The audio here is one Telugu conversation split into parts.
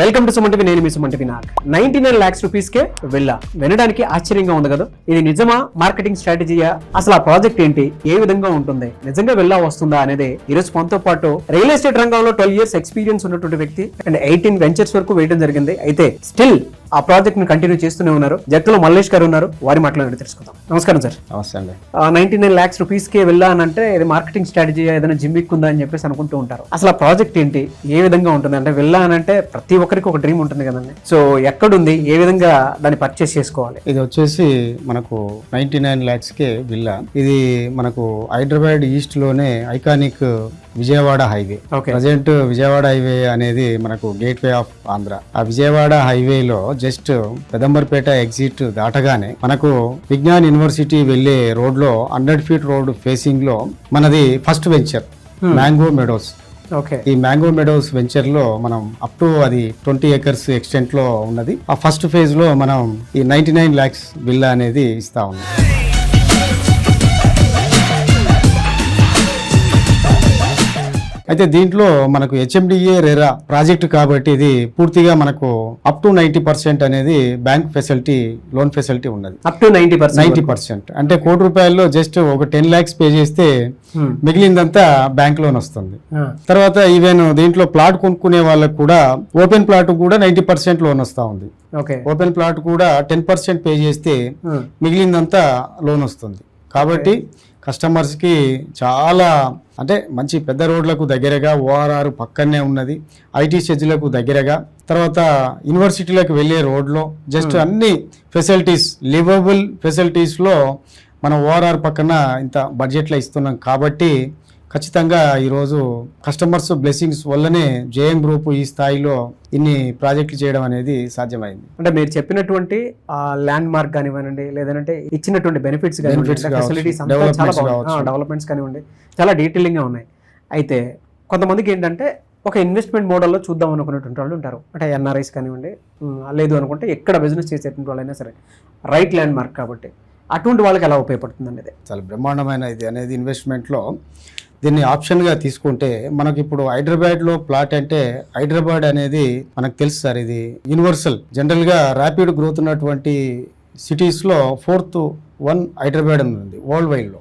Welcome to Suman TV. నేను మీ సుమన్ టీవీ. నాకు 99 lakhs రూపీస్కే వెళ్ళా. వినడానికి ఆశ్చర్యంగా ఉంది కదా. ఇది నిజమా, మార్కెటింగ్ స్ట్రాటజీయా, అసలు ఆ ప్రాజెక్ట్ ఏంటి, ఏ విధంగా ఉంటుంది, నిజంగా వెళ్ళా వస్తుందా అనేది ఈరోజు మనతో పాటు రియల్ ఎస్టేట్ రంగంలో 12 years ఎక్స్పీరియన్స్ ఉన్నటువంటి వ్యక్తి అండ్ 18 వెంచర్స్ వరకు వేయడం జరిగింది. అయితే స్టిల్ ఆ ప్రాజెక్ట్ ని కంటిన్యూ చేస్తూనే ఉన్నారు. జట్టులో మల్లేష్ గారు ఉన్నారు, వారి మాటలు తెలుసుకుందాం. నమస్కారం సార్. నమస్తే అండి. 99 lakhs రూపీస్కే వెళ్ళా అని అంటే ఇది మార్కెటింగ్ స్ట్రాటజీ, ఏదైనా జిమ్మిక్ ఉందా అని చెప్పేసి అనుకుంటూ ఉంటారు. అసలు ఆ ప్రాజెక్ట్ ఏంటి, ఏ విధంగా ఉంటుంది, అంటే వెళ్ళా అని అంటే ప్రతి ఒక్కరికి ఒక డ్రీమ్ ఉంటుంది కదండి. సో ఎక్కడుంది, ఏ విధంగా దాన్ని పర్చేస్ చేసుకోవాలి? ఇది వచ్చేసి మనకు 99 lakhs కే విల్లా. ఇది మనకు హైదరాబాద్ ఈస్ట్ లోనే iconic Vijayawada highway. Present Vijayawada highway అనేది మనకు గేట్ వే ఆఫ్ ఆంధ్ర. ఆ విజయవాడ హైవేలో జస్ట్ పెదంబర్పేట ఎగ్జిట్ దాటగానే మనకు విజ్ఞాన్ యూనివర్సిటీ వెళ్లే రోడ్ లో 100 feet రోడ్ ఫేసింగ్ లో మనది ఫస్ట్ వెంచర్ మ్యాంగో మెడోస్. ఈ మ్యాంగో మెడోస్ వెంచర్ లో మనం అప్ టు అది 20 acres ఎక్స్టెంట్ లో ఉన్నది. ఆ ఫస్ట్ ఫేజ్ లో మనం ఈ 99 lakhs విల్లా అనేది ఇస్తా ఉన్నాం. అయితే దీంట్లో మనకు HMDA రెరా ప్రాజెక్ట్ కాబట్టి ఇది పూర్తిగా మనకు అప్ టు 90% అనేది బ్యాంక్ ఫెసిలిటీ, లోన్ ఫెసిలిటీ ఉన్నది. Up to 90%. అంటే ₹1,00,00,000 జస్ట్ ఒక 10 lakhs పే చేస్తే మిగిలిందంతా బ్యాంక్ లోన్ వస్తుంది. తర్వాత ఈవెన్ దీంట్లో ప్లాట్ కొనుక్కునే వాళ్ళకు కూడా ఓపెన్ ప్లాట్ కూడా 90% లోన్ వస్తా ఉంది. ఓపెన్ ప్లాట్ కూడా 10% పే చేస్తే మిగిలిందంతా లోన్ వస్తుంది. కాబట్టి కస్టమర్స్ కి చాలా అంటే మంచి పెద్ద రోడ్లకు దగ్గరగా, ORR పక్కనే ఉన్నది, IT సెజ్లకు దగ్గరగా, తర్వాత యూనివర్సిటీలకు వెళ్ళే రోడ్లో జస్ట్ అన్ని ఫెసిలిటీస్, లివబుల్ ఫెసిలిటీస్లో మనం ORR పక్కన ఇంత బడ్జెట్లో ఇస్తున్నాం. కాబట్టి ఖచ్చితంగా ఈరోజు కస్టమర్స్ బ్లెస్సింగ్స్ వల్లనే JM గ్రూప్ ఈ స్థాయిలో ఇన్ని ప్రాజెక్టులు చేయడం అనేది సాధ్యమైంది. అంటే మీరు చెప్పినటువంటి ల్యాండ్ మార్క్ కానివ్వండి, లేదంటే ఇచ్చినటువంటి బెనిఫిట్స్ ఫెసిలిటీస్, డెవలప్మెంట్స్ కానివ్వండి, చాలా డీటెయిలింగ్ గా ఉన్నాయి. అయితే కొంతమందికి ఏంటంటే ఒక ఇన్వెస్ట్మెంట్ మోడల్లో చూద్దాం అనుకునేటువంటి వాళ్ళు ఉంటారు. అంటే NRIs కానివ్వండి, లేదు అనుకుంటే ఎక్కడ బిజినెస్ చేసేటువంటి వాళ్ళైనా సరే రైట్ ల్యాండ్ మార్క్ కాబట్టి అటువంటి వాళ్ళకి ఎలా ఉపయోగపడుతుంది అనేది చాలా బ్రహ్మాండమైన ఇది అనేది ఇన్వెస్ట్మెంట్లో. దీన్ని ఆప్షన్గా తీసుకుంటే మనకి ఇప్పుడు హైదరాబాద్లో ప్లాట్ అంటే హైదరాబాద్ అనేది మనకు తెలుసు సార్, ఇది యూనివర్సల్. జనరల్గా ర్యాపిడ్ గ్రోత్ ఉన్నటువంటి సిటీస్లో 4th one హైదరాబాద్ ఉంది వరల్డ్ వైడ్లో.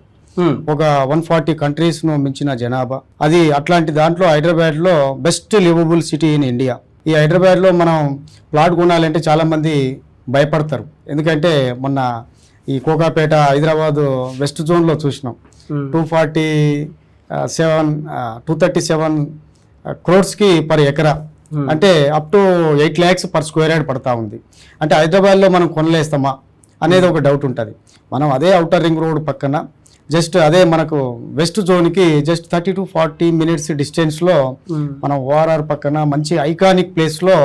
ఒక 140 countries మించిన జనాభా అది. అట్లాంటి దాంట్లో హైదరాబాద్లో best liveable city in India. ఈ హైదరాబాద్లో మనం ప్లాట్ కొనాలంటే చాలామంది భయపడతారు. ఎందుకంటే మొన్న ఈ కోకాపేట హైదరాబాద్ వెస్ట్ జోన్లో చూసినాం 237 crores పర్ ఎకరా, అంటే up to 8 lakhs per square yard పడతా ఉంది. అంటే హైదరాబాద్లో మనం కొనలేస్తామా అనేది ఒక డౌట్ ఉంటుంది. మనం అదే ఔటర్ రింగ్ రోడ్ పక్కన జస్ట్ అదే మనకు వెస్ట్ జోన్కి జస్ట్ 30 to 40 minutes డిస్టెన్స్లో మనం ORR పక్కన మంచి ఐకానిక్ ప్లేస్లో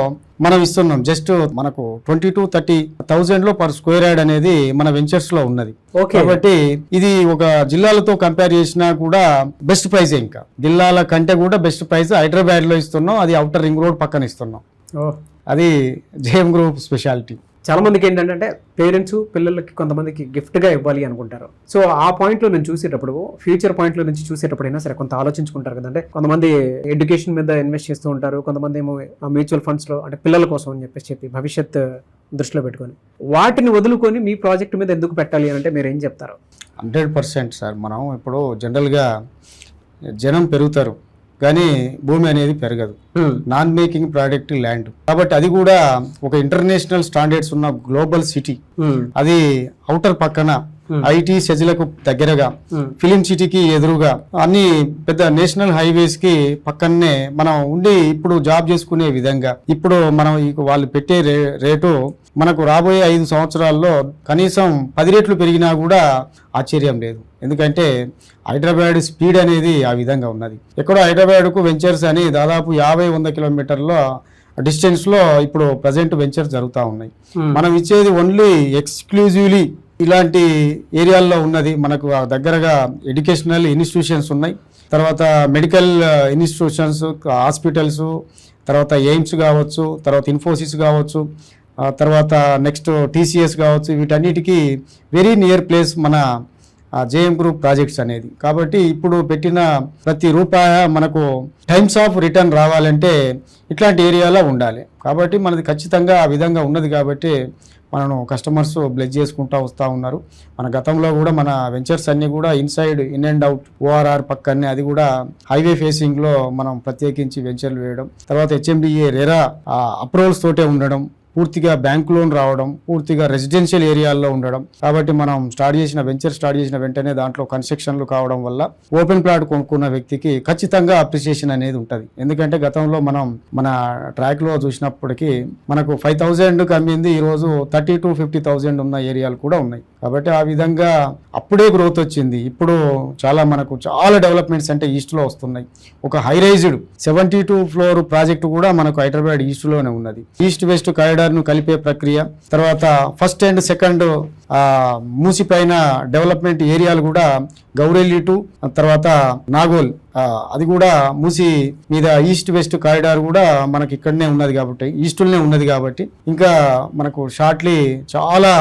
మనం ఇస్తున్నాం. జస్ట్ మనకు 20 to 30,000 పర్ స్క్వేర్ యార్డ్ అనేది మన వెంచర్స్ లో ఉన్నది. కాబట్టి ఇది ఒక జిల్లాలతో కంపేర్ చేసినా కూడా బెస్ట్ ప్రైస్. ఇంకా జిల్లాల కంటే కూడా బెస్ట్ ప్రైస్ హైదరాబాద్ లో ఇస్తున్నాం. అది ఔటర్ రింగ్ రోడ్ పక్కన ఇస్తున్నాం. అది JM గ్రూప్ స్పెషాలిటీ. చాలా మందికి ఏంటంటే పేరెంట్స్ పిల్లలకి కొంతమందికి గిఫ్ట్గా ఇవ్వాలి అనుకుంటారు. సో ఆ పాయింట్లో నేను చూసేటప్పుడు, ఫ్యూచర్ పాయింట్లో నుంచి చూసేటప్పుడు అయినా సరే కొంత ఆలోచించుకుంటారు కదంటే. కొంతమంది ఎడ్యుకేషన్ మీద ఇన్వెస్ట్ చేస్తూ ఉంటారు, కొంతమంది ఏమో మ్యూచువల్ ఫండ్స్లో అంటే పిల్లల కోసం అని చెప్పి భవిష్యత్ దృష్టిలో పెట్టుకొని వాటిని వదులుకొని మీ ప్రాజెక్ట్ మీద ఎందుకు పెట్టాలి అని అంటే మీరు ఏం చెప్తారు? 100% సార్. మనం ఇప్పుడు జనరల్గా జనం పెరుగుతారు కానీ భూమి అనేది పెరగదు. నాన్ మేకింగ్ ప్రోడక్ట్ ల్యాండ్ కాబట్టి అది కూడా ఒక ఇంటర్నేషనల్ స్టాండర్డ్స్ ఉన్న గ్లోబల్ సిటీ. అది ఔటర్ పక్కన IT సెజ్లకు దగ్గరగా, ఫిలిం సిటీకి ఎదురుగా, అన్ని పెద్ద నేషనల్ హైవేస్ కి పక్కనే మనం ఉండి ఇప్పుడు జాబ్ చేసుకునే విధంగా ఇప్పుడు మనం వాళ్ళు పెట్టే రేటు మనకు రాబోయే 5 సంవత్సరాల్లో కనీసం 10 రెట్లు పెరిగినా కూడా ఆశ్చర్యం లేదు. ఎందుకంటే హైదరాబాద్ స్పీడ్ అనేది ఆ విధంగా ఉన్నది. ఎక్కడో హైదరాబాద్కు వెంచర్స్ అని దాదాపు 50-100 kilometers డిస్టెన్స్లో ఇప్పుడు ప్రజెంట్ వెంచర్స్ జరుగుతూ ఉన్నాయి. మనం ఇచ్చేది ఓన్లీ ఎక్స్క్లూజివ్లీ ఇలాంటి ఏరియాల్లో ఉన్నది. మనకు దగ్గరగా ఎడ్యుకేషనల్ ఇన్స్టిట్యూషన్స్ ఉన్నాయి, తర్వాత మెడికల్ ఇన్స్టిట్యూషన్స్, హాస్పిటల్స్, తర్వాత ఎయిమ్స్ కావచ్చు, తర్వాత ఇన్ఫోసిస్ కావచ్చు, తర్వాత నెక్స్ట్ TCS కావచ్చు. వీటన్నిటికీ వెరీ నియర్ ప్లేస్ మన జేఎం గ్రూప్ ప్రాజెక్ట్స్ అనేది. కాబట్టి ఇప్పుడు పెట్టిన ప్రతి రూపాయ మనకు టైమ్స్ ఆఫ్ రిటర్న్ రావాలంటే ఇట్లాంటి ఏరియాలో ఉండాలి. కాబట్టి మనది ఖచ్చితంగా ఆ విధంగా ఉన్నది కాబట్టి మనను కస్టమర్స్ బ్లెజ్ చేసుకుంటూ వస్తూ ఉన్నారు. మన గతంలో కూడా మన వెంచర్స్ అన్నీ కూడా inside in and out ORR పక్కనే, అది కూడా హైవే ఫేసింగ్లో మనం ప్రత్యేకించి వెంచర్లు వేయడం, తర్వాత హెచ్ఎండిఏ రెరా అప్రూవల్స్ తోటే ఉండడం, పూర్తిగా బ్యాంక్ లోన్ రావడం, పూర్తిగా రెసిడెన్షియల్ ఏరియాల్లో ఉండడం. కాబట్టి మనం వెంచర్ స్టార్ట్ చేసిన వెంటనే దాంట్లో కన్స్ట్రక్షన్లు కావడం వల్ల ఓపెన్ ప్లాట్ కొనుక్కున్న వ్యక్తికి ఖచ్చితంగా అప్రిసియేషన్ అనేది ఉంటుంది. ఎందుకంటే గతంలో మనం మన ట్రాక్లో చూసినప్పటికీ మనకు 5,000 అమ్మింది, ఈరోజు 30,000 to 50,000 ఉన్న ఏరియాలు కూడా ఉన్నాయి. కాబట్టి ఆ విధంగా అప్పుడే గ్రోత్ వచ్చింది. ఇప్పుడు మనకు చాలా డెవలప్మెంట్స్ అంటే ఈస్ట్లో వస్తున్నాయి. ఒక హైరైజ్డ్ 72 ఫ్లోర్ ప్రాజెక్టు కూడా మనకు హైదరాబాద్ ఈస్ట్లోనే ఉన్నది. ఈస్ట్ వెస్ట్ కారిడార్ను కలిపే ప్రక్రియ, తర్వాత ఫస్ట్ అండ్ సెకండ్ మూసి పైన డెవలప్మెంట్ ఏరియాలు కూడా గౌరెల్లి టు తర్వాత నాగోల్, అది కూడా మూసి మీద ఈస్ట్ వెస్ట్ కారిడార్ కూడా మనకి ఇక్కడనే ఉన్నది కాబట్టి, ఈస్ట్లోనే ఉన్నది కాబట్టి ఇంకా మనకు షార్ట్లీ చాలా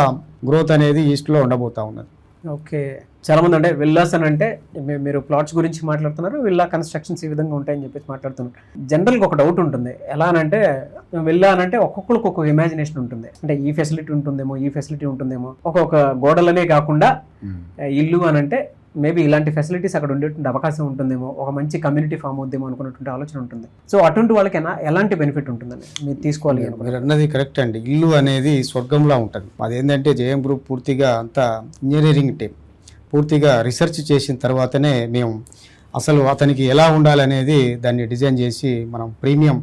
గ్రోత్ అనేది ఈస్ట్లో ఉండబోతా ఉన్నది. ఓకే, చాలా మంది అంటే విల్లాస్ అని అంటే మీరు ప్లాట్స్ గురించి మాట్లాడుతున్నారు, విల్లా కన్స్ట్రక్షన్స్ ఈ విధంగా ఉంటాయని చెప్పేసి మాట్లాడుతున్నారు. జనరల్గా ఒక డౌట్ ఉంటుంది, ఎలా అనంటే విల్లా అని అంటే ఒక్కొక్కరికి ఒక్కొక్క ఇమాజినేషన్ ఉంటుంది. అంటే ఈ ఫెసిలిటీ ఉంటుందేమో, ఈ ఫెసిలిటీ ఉంటుందేమో, ఒక్కొక్క గోడలనే కాకుండా ఇల్లు అని అంటే మేబీ ఇలాంటి ఫెసిలిటీస్ అక్కడ ఉండేటువంటి అవకాశం ఉంటుందేమో, ఒక మంచి కమ్యూనిటీ ఫామ్ అవుద్దేమో అనుకున్నటువంటి ఆలోచన ఉంటుంది. సో అటువంటి వాళ్ళకి ఎలాంటి బెనిఫిట్ ఉంటుందని మీరు తీసుకోవాలి? మీరు అన్నది కరెక్ట్ అండి. ఇల్లు అనేది స్వర్గంలా ఉంటుంది. అదేంటంటే జేఎం గ్రూప్ పూర్తిగా అంతా ఇంజనీరింగ్ టీం పూర్తిగా రీసెర్చ్ చేసిన తర్వాతనే మేము అసలు అతనికి ఎలా ఉండాలనేది దాన్ని డిజైన్ చేసి మనం ప్రీమియం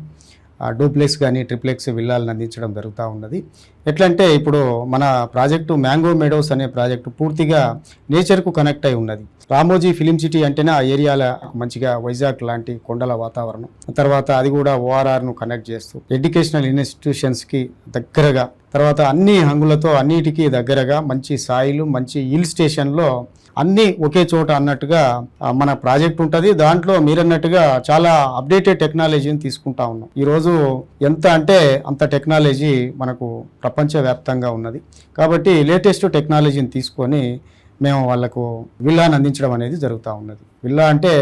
డూప్లెక్స్ కానీ ట్రిప్లెక్స్ విల్లాలను అందించడం జరుగుతూ ఉన్నది. ఎట్లంటే ఇప్పుడు మన ప్రాజెక్టు మ్యాంగో మెడోస్ అనే ప్రాజెక్టు పూర్తిగా నేచర్కు కనెక్ట్ అయి ఉన్నది. రామోజీ ఫిలిం సిటీ అంటేనే ఆ ఏరియాల మంచిగా వైజాగ్ లాంటి కొండల వాతావరణం, తర్వాత అది కూడా ఓఆర్ఆర్ను కనెక్ట్ చేస్తూ ఎడ్యుకేషనల్ ఇన్స్టిట్యూషన్స్కి దగ్గరగా, తర్వాత అన్ని హంగులతో అన్నిటికీ దగ్గరగా మంచి సాయిలు, మంచి హిల్ స్టేషన్లో అన్నీ ఒకే చోట అన్నట్టుగా మన ప్రాజెక్ట్ ఉంటుంది. దాంట్లో మీరన్నట్టుగా చాలా అప్డేటెడ్ టెక్నాలజీని తీసుకుంటా ఉన్నాం. ఈరోజు ఎంత అంటే అంత టెక్నాలజీ మనకు ప్రపంచవ్యాప్తంగా ఉన్నది. కాబట్టి లేటెస్ట్ టెక్నాలజీని తీసుకొని మేము వాళ్ళకు విల్లాని అందించడం అనేది జరుగుతూ ఉన్నది. విల్లా అంటే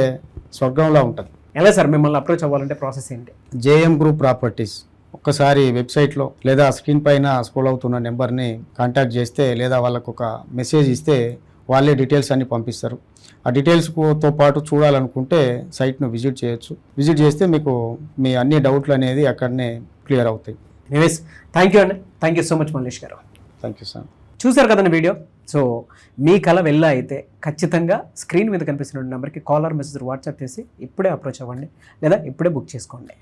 స్వర్గంలో ఉంటుంది. ఎలా సార్ మిమ్మల్ని అప్రోచ్ అవ్వాలంటే ప్రాసెస్ ఏంటి? జేఎం గ్రూప్ ప్రాపర్టీస్ ఒక్కసారి వెబ్సైట్లో లేదా స్క్రీన్ పైన స్క్రోల్ అవుతున్న నెంబర్ని కాంటాక్ట్ చేస్తే, లేదా వాళ్ళకు ఒక మెసేజ్ ఇస్తే వాళ్ళే డీటెయిల్స్ అన్ని పంపిస్తారు. ఆ డీటెయిల్స్తో పాటు చూడాలనుకుంటే సైట్ను విజిట్ చేయొచ్చు. విజిట్ చేస్తే మీకు మీ అన్ని డౌట్లు అనేది అక్కడనే క్లియర్ అవుతాయి. ఎనీవేస్ థ్యాంక్ యూ అండి, thank you so much Mallesh గారు. Thank you sir. చూసారు కదండి వీడియో. సో మీ కళ వెళ్ళా అయితే ఖచ్చితంగా స్క్రీన్ మీద కనిపిస్తున్న నెంబర్కి కాల్ ఆర్ మెసేజ్ వాట్సాప్ చేసి ఇప్పుడే అప్రోచ్ అవ్వండి, లేదా ఇప్పుడే బుక్ చేసుకోండి.